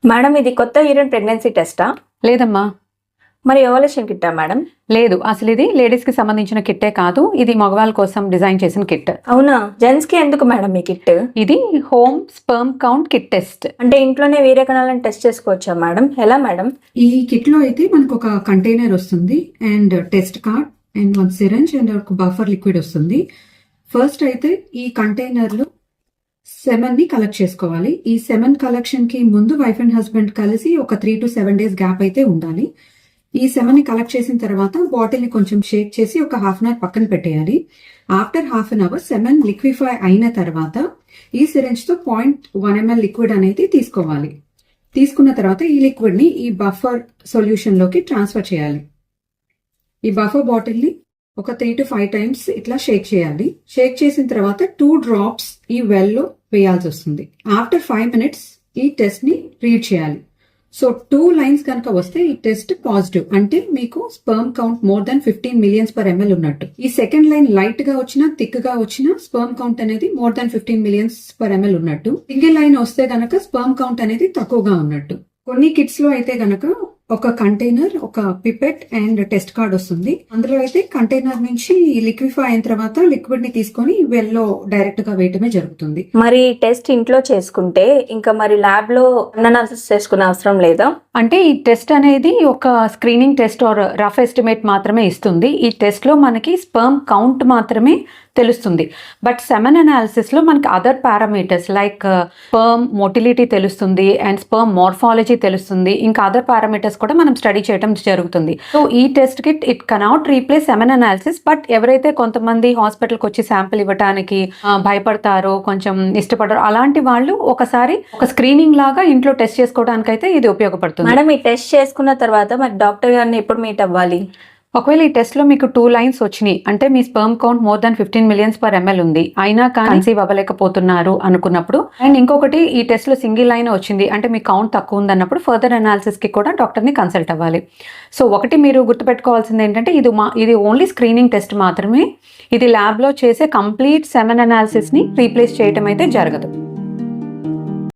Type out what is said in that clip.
Madam ఇది కొత్త urine pregnancy టెస్టా? లేదమ్మా. మరి ఓవల్యూషన్ కిట్టా మేడం? లేదు, అసలు ఇది లేడీస్ కి సంబంధించిన కిట్టే కాదు, ఇది మగవాళ్ళ కోసం డిజైన్ చేసిన కిట్. అవునా? జెంట్స్ కి ఎందుకు మేడం ఈ కిట్? ఇది home sperm count kit test. అంటే ఇంట్లోనే వీర్య కణాలను టెస్ట్ చేసుకోవచ్చా మేడం? ఎలా మేడం? ఈ కిట్ లో అయితే మనకు ఒక కంటైనర్ వస్తుంది and test card and one syringe and ఒక బఫర్ లిక్విడ్ వస్తుంది. ఫస్ట్ అయితే ఈ కంటైనర్ లో సెమెన్ ని కలెక్ట్ చేసుకోవాలి. ఈ సెమెన్ కలెక్షన్ కి ముందు వైఫ్ అండ్ హస్బెండ్ కలిసి ఒక 3 to 7 days గ్యాప్ అయితే ఉండాలి. ఈ సెమెన్ ని కలెక్ట్ చేసిన తర్వాత బాటిల్ ని కొంచెం షేక్ చేసి ఒక హాఫ్ అన్ అవర్ పక్కన పెట్టేయాలి. After half an hour semen liquefy అయిన తర్వాత ఈ సిరెంజ్ తో 0.1 ml లిక్విడ్ అనేది తీసుకోవాలి. తీసుకున్న తర్వాత ఈ లిక్విడ్ ని ఈ బఫర్ సొల్యూషన్ లోకి ట్రాన్స్ఫర్ చేయాలి. ఈ బఫర్ బాటిల్ ని ఒక 3 to 5 times ఇట్లా షేక్ చేయాలి. షేక్ చేసిన తర్వాత 2 drops ఈ వెల్ లో వేయాల్సి వస్తుంది. ఆఫ్టర్ 5 minutes ఈ టెస్ట్ ని రీడ్ చేయాలి. సో 2 lines కనుక వస్తే ఈ టెస్ట్ పాజిటివ్, అంటే మీకు sperm count more than 15 millions per ml ఉన్నట్టు. ఈ సెకండ్ లైన్ లైట్ గా వచ్చినా థిక్ గా వచ్చినా స్పెర్మ్ కౌంట్ అనేది more than 15 millions per ml ఉన్నట్టు. సింగిల్ లైన్ వస్తే గనక స్పెర్మ్ కౌంట్ అనేది తక్కువగా ఉన్నట్టు. కొన్ని కిట్స్ లో అయితే గనక ఒక కంటైనర్, ఒక పిపెట్ అండ్ టెస్ట్ కార్డ్ వస్తుంది. అందులో అయితే కంటైనర్ నుంచి లిక్విఫై అయిన తర్వాత లిక్విడ్ ని తీసుకొని వెల్లో డైరెక్ట్ గా వేయటమే జరుగుతుంది. మరి టెస్ట్ ఇంట్లో చేసుకుంటే ఇంకా మరి ల్యాబ్ లో అనాలిసిస్ చేసుకునే అవసరం లేదా? అంటే ఈ టెస్ట్ అనేది ఒక screening test or rough estimate మాత్రమే ఇస్తుంది. ఈ టెస్ట్ లో మనకి స్పెర్మ్ కౌంట్ మాత్రమే తెలుస్తుంది. బట్ సెమెన్ అనాలిసిస్ లో మనకి other parameters like sperm motility తెలుస్తుంది అండ్ స్పెర్మ్ మార్ఫాలజీ తెలుస్తుంది. ఇంకా అదర్ పారామీటర్స్ కూడా మనం స్టడీ చేయడం జరుగుతుంది. సో ఈ test kit it cannot replace semen analysis. But ఎవరైతే కొంతమంది హాస్పిటల్కి వచ్చి శాంపిల్ ఇవ్వడానికి భయపడతారో, కొంచెం ఇష్టపడరు, అలాంటి వాళ్ళు ఒకసారి ఒక స్క్రీనింగ్ లాగా ఇంట్లో టెస్ట్ చేసుకోవడానికి అయితే ఇది ఉపయోగపడుతుంది. మేడం ఈ టెస్ట్ చేసుకున్న తర్వాత మరి డాక్టర్ గారిని ఎప్పుడు మీట్ అవ్వాలి? ఒకవేళ ఈ టెస్ట్ లో మీకు 2 lines వచ్చినాయి అంటే మీ sperm count more than 15 millions per ml ఉంది, అయినా కానీ కన్సీవ్ అవ్వలేకపోతున్నారు అనుకున్నప్పుడు, అండ్ ఇంకొకటి ఈ టెస్ట్ లో సింగిల్ లైన్ వచ్చింది అంటే మీ కౌంట్ తక్కువ ఉంది అన్నప్పుడు ఫర్దర్ అనాలిసిస్ కి కూడా డాక్టర్ ని కన్సల్ట్ అవ్వాలి. సో ఒకటి మీరు గుర్తుపెట్టుకోవాల్సింది ఏంటంటే ఇది ఓన్లీ స్క్రీనింగ్ టెస్ట్ మాత్రమే. ఇది ల్యాబ్ లో చేసే కంప్లీట్ సెమెన్ అనాలిసిస్ ని రీప్లేస్ చేయటం అయితే జరగదు.